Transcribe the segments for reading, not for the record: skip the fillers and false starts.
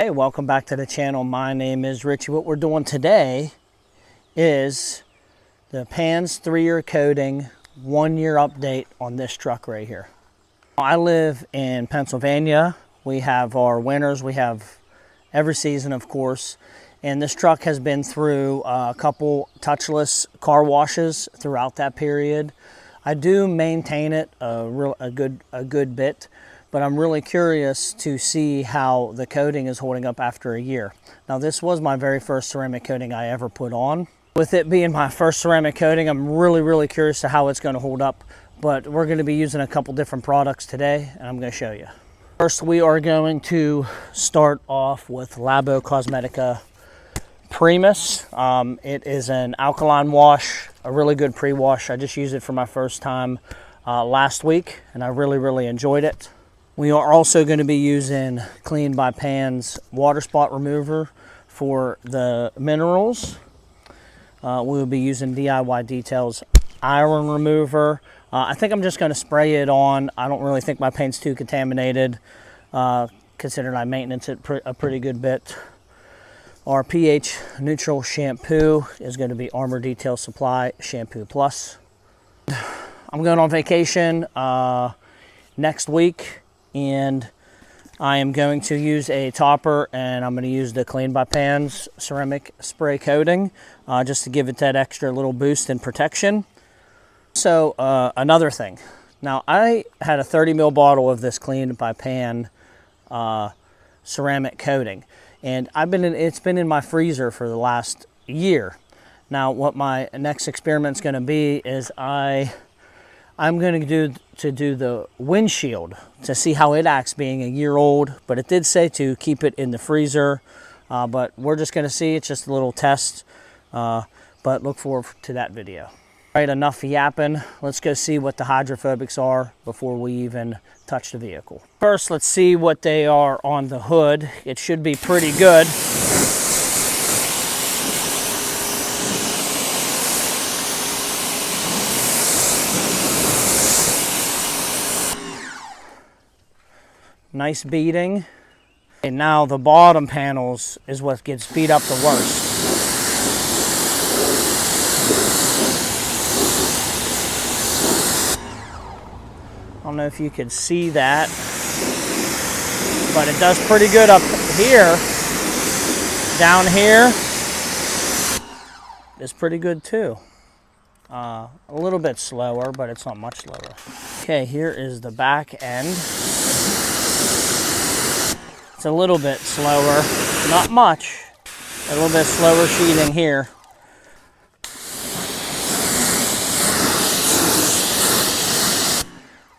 Hey, welcome back to the channel. My name is Richie. What we're doing today is the Pans 3-year coating 1-year update on this truck right here. I live in Pennsylvania. We have our winters, we have every season, of course, and this truck has been through a couple touchless car washes throughout that period. I do maintain it a good bit, but I'm really curious to see how the coating is holding up after a year. Now, this was my very first ceramic coating I ever put on. With it being my first ceramic coating, I'm really curious to how it's going to hold up, but we're going to be using a couple different products today, and I'm going to show you. First, we are going to start off with Labo Cosmetica Primus. It is an alkaline wash, a really good pre-wash. I just used it for my first time last week, and I really enjoyed it. We are also going to be using Clean by Pans water spot remover for the minerals. We will be using DIY Details iron remover. I think I'm just going to spray it on. I don't really think my paint's too contaminated, considering I maintenance it a pretty good bit. Our pH neutral shampoo is going to be Armor Detail Supply Shampoo Plus. I'm going on vacation next week, and I am going to use a topper, and I'm going to use the Clean by Pans ceramic spray coating just to give it that extra little boost in protection. So another thing, now I had a 30 ml bottle of this Clean by Pan ceramic coating, and it's been in my freezer for the last year. Now, what my next experiment's going to be is I'm going to do the windshield to see how it acts being a year old, but it did say to keep it in the freezer, but we're just going to see. It's just a little test, but look forward to that video. All right, enough yapping. Let's go see what the hydrophobics are before we even touch the vehicle. First, let's see what they are on the hood. It should be pretty good. Nice beating. And now the bottom panels is what gets beat up the worst. I don't know if you can see that, but it does pretty good up here. Down here is pretty good too. A little bit slower, but it's not much slower. Okay, here is the back end. It's a little bit slower, not much. A little bit slower sheeting here.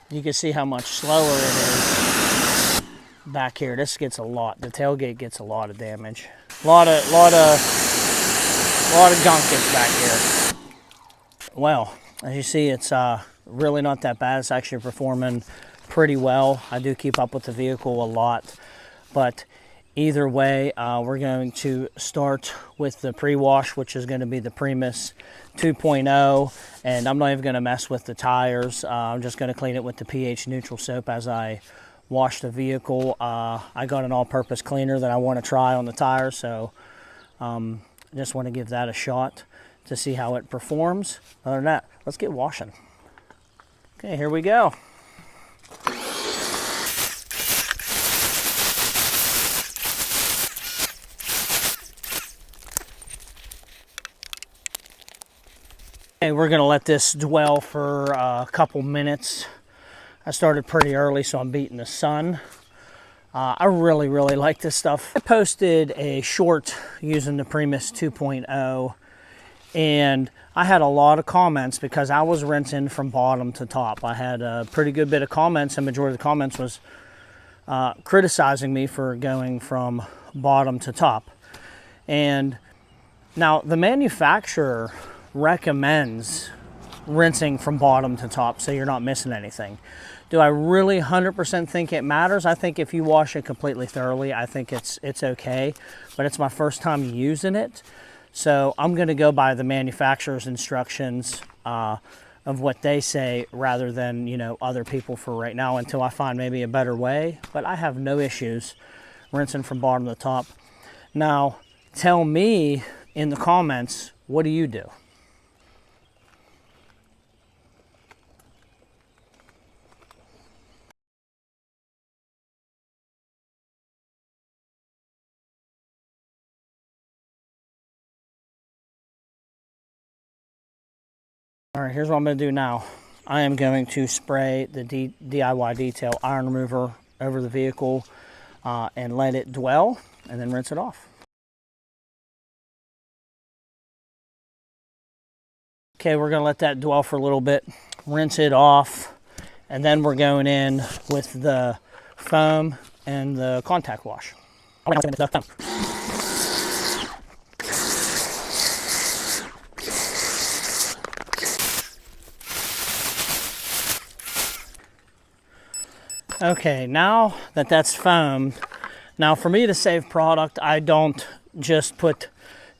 You can see how much slower it is back here. This gets a lot. The tailgate gets a lot of damage. A lot of gunk gets back here. Well, as you see, it's really not that bad. It's actually performing pretty well. I do keep up with the vehicle a lot. But either way, we're going to start with the pre-wash, which is going to be the Primus 2.0, and I'm not even going to mess with the tires. I'm just going to clean it with the pH neutral soap as I wash the vehicle. I got an all-purpose cleaner that I want to try on the tires, so I just want to give that a shot to see how it performs. Other than that, let's get washing. Okay, here we go. Okay, we're gonna let this dwell for a couple minutes. I started pretty early, so I'm beating the sun. I really like this stuff. I posted a short using the Primus 2.0, and I had a lot of comments because I was rinsing from bottom to top. I had a pretty good bit of comments, and majority of the comments was criticizing me for going from bottom to top. And now the manufacturer recommends rinsing from bottom to top so you're not missing anything. Do I really 100% think it matters? I think if you wash it completely thoroughly, I think it's okay, but it's my first time using it, so I'm going to go by the manufacturer's instructions of what they say rather than, you know, other people for right now until I find maybe a better way. But I have no issues rinsing from bottom to top. Now, tell me in the comments, what do you do? All right, here's what I'm going to do now. I am going to spray the DIY Detail iron remover over the vehicle and let it dwell, and then rinse it off. Okay, we're going to let that dwell for a little bit, rinse it off, and then we're going in with the foam and the contact wash. Okay, now that that's foamed, now for me to save product, I don't just put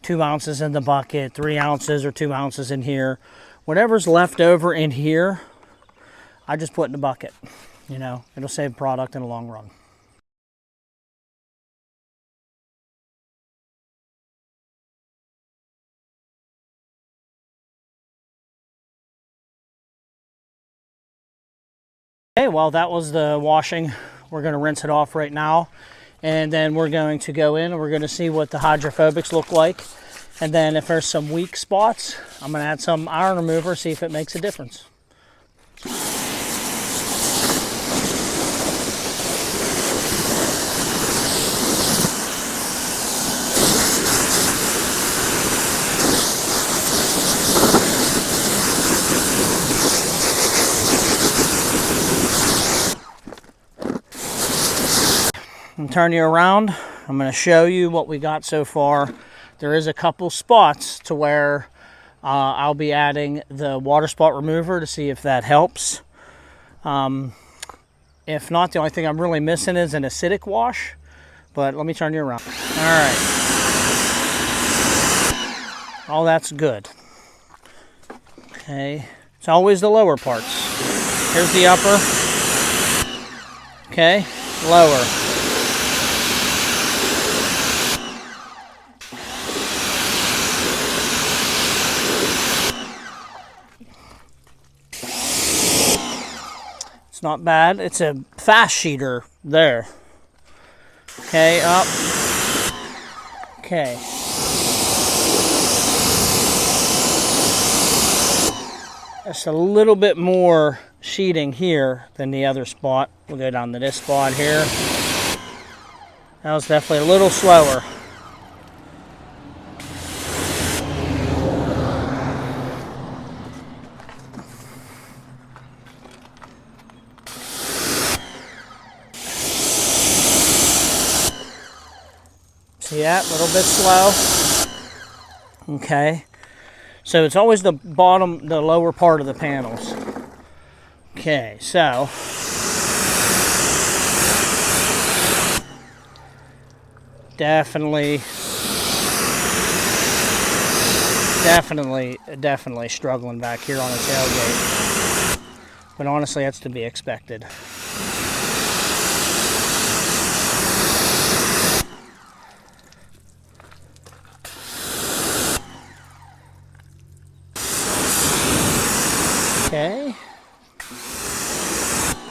2 ounces in the bucket, 3 ounces or 2 ounces in here. Whatever's left over in here, I just put in the bucket. You know, it'll save product in the long run. Okay, well, that was the washing. We're going to rinse it off right now, and then we're going to go in and we're going to see what the hydrophobics look like. And then if there's some weak spots, I'm going to add some iron remover, see if it makes a difference. Turn you around. I'm going to show you what we got so far. There is a couple spots to where I'll be adding the water spot remover to see if that helps. If not, the only thing I'm really missing is an acidic wash, but let me turn you around. All right. All that's good. Okay. It's always the lower parts. Here's the upper. Okay. Lower. Not bad. It's a fast sheeter there. Okay, up. Okay. Just a little bit more sheeting here than the other spot. We'll go down to this spot here. That was definitely a little slower. Yeah, a little bit slow. Okay. So it's always the bottom, the lower part of the panels. Okay, so definitely struggling back here on the tailgate. But honestly, that's to be expected. Okay,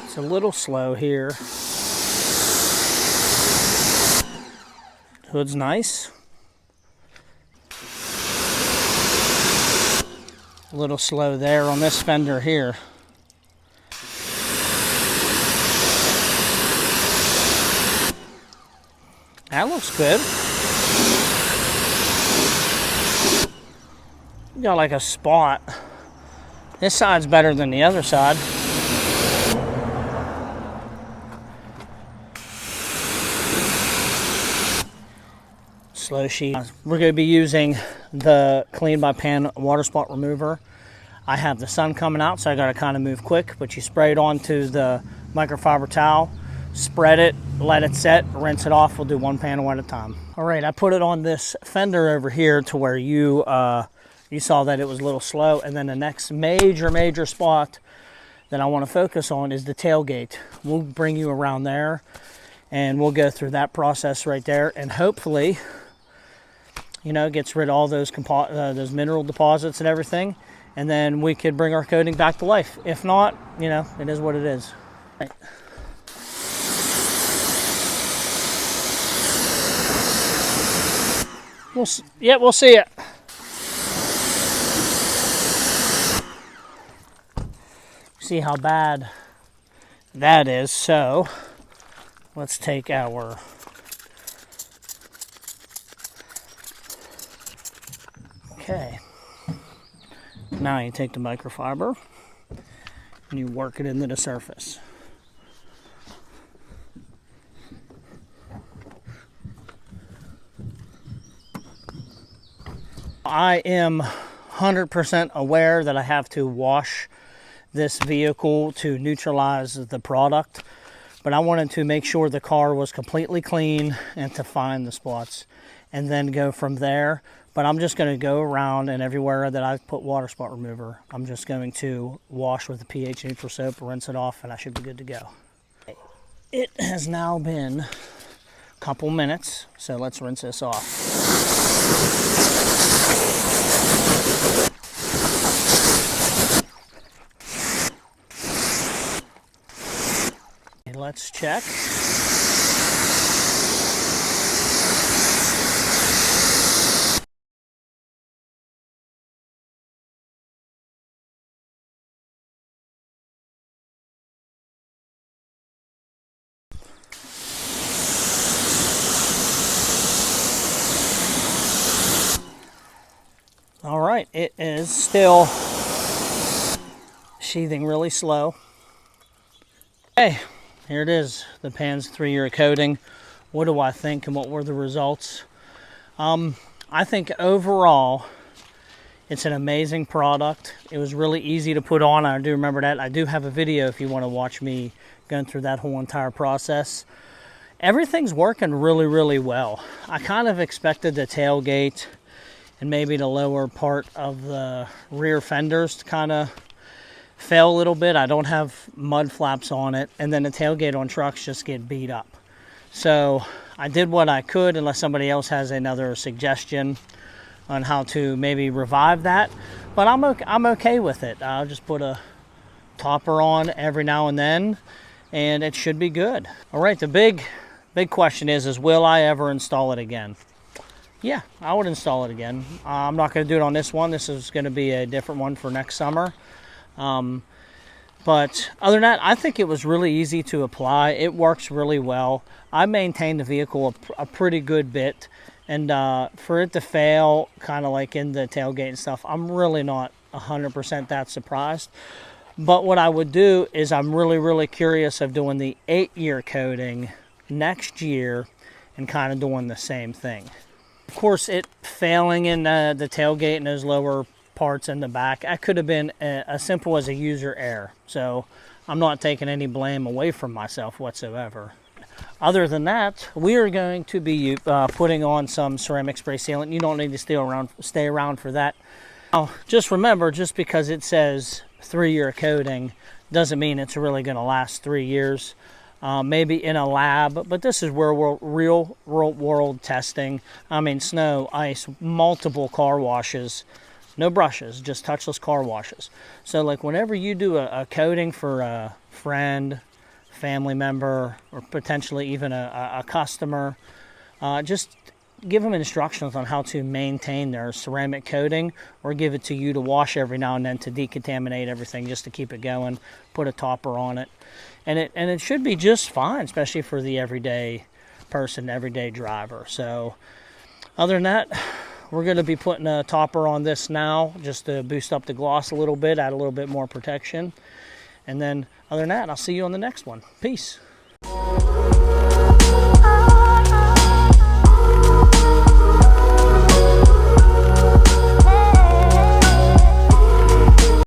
it's a little slow here. Hood's nice. A little slow there on this fender here. That looks good. Got like a spot. This side's better than the other side. Slow sheet. We're going to be using the Clean by Pan water spot remover. I have the sun coming out, so I got to kind of move quick, but you spray it onto the microfiber towel, spread it, let it set, rinse it off. We'll do one panel at a time. All right, I put it on this fender over here to where you saw that it was a little slow, and then the next major spot that I want to focus on is the tailgate. We'll bring you around there, And we'll go through that process right there, and hopefully, you know, gets rid of all those mineral deposits and everything, and then we could bring our coating back to life. If not, you know, it is what it is. Right. We'll see it. See how bad that is. So let's take our now you take the microfiber and you work it into the surface. I am 100% aware that I have to wash this vehicle to neutralize the product, but I wanted to make sure the car was completely clean and to find the spots and then go from there. But I'm just going to go around, and everywhere that I've put water spot remover, I'm just going to wash with the pH neutral soap, rinse it off, and I should be good to go. It has now been a couple minutes, so let's rinse this off. Let's check. All right, it is still sheathing really slow. Okay, here it is, the Pans 3-year coating. What do I think and what were the results? I think overall, it's an amazing product. It was really easy to put on. I do remember that. I do have a video if you want to watch me going through that whole entire process. Everything's working really, really well. I kind of expected the tailgate and maybe the lower part of the rear fenders to kind of fail a little bit. I don't have mud flaps on it, and then the tailgate on trucks just get beat up. So I did what I could, unless somebody else has another suggestion on how to maybe revive that. But I'm okay with it. I'll just put a topper on every now and then, and it should be good. All right, the big question is will I ever install it again? Yeah, I would install it again. I'm not going to do it on this one. This is going to be a different one for next summer. But other than that, I think it was really easy to apply. It works really well. I maintained the vehicle a pretty good bit. And for it to fail, kind of like in the tailgate and stuff, I'm really not 100% that surprised. But what I would do is I'm really, really curious of doing the 8-year coating next year and kind of doing the same thing. Of course, it failing in the tailgate and those lower parts in the back, that could have been as simple as a user error. So I'm not taking any blame away from myself whatsoever. Other than that, we are going to be putting on some ceramic spray sealant. You don't need to stay around for that. Now, just remember, just because it says 3-year coating doesn't mean it's really going to last 3 years. Maybe in a lab, but this is where we're real world testing. I mean, snow, ice, multiple car washes, no brushes, just touchless car washes. So like whenever you do a coating for a friend, family member, or potentially even a customer, just give them instructions on how to maintain their ceramic coating, or give it to you to wash every now and then to decontaminate everything, just to keep it going. Put a topper on it. And it should be just fine, especially for the everyday person, everyday driver. So other than that, we're going to be putting a topper on this now just to boost up the gloss a little bit, add a little bit more protection. And then other than that, I'll see you on the next one. Peace.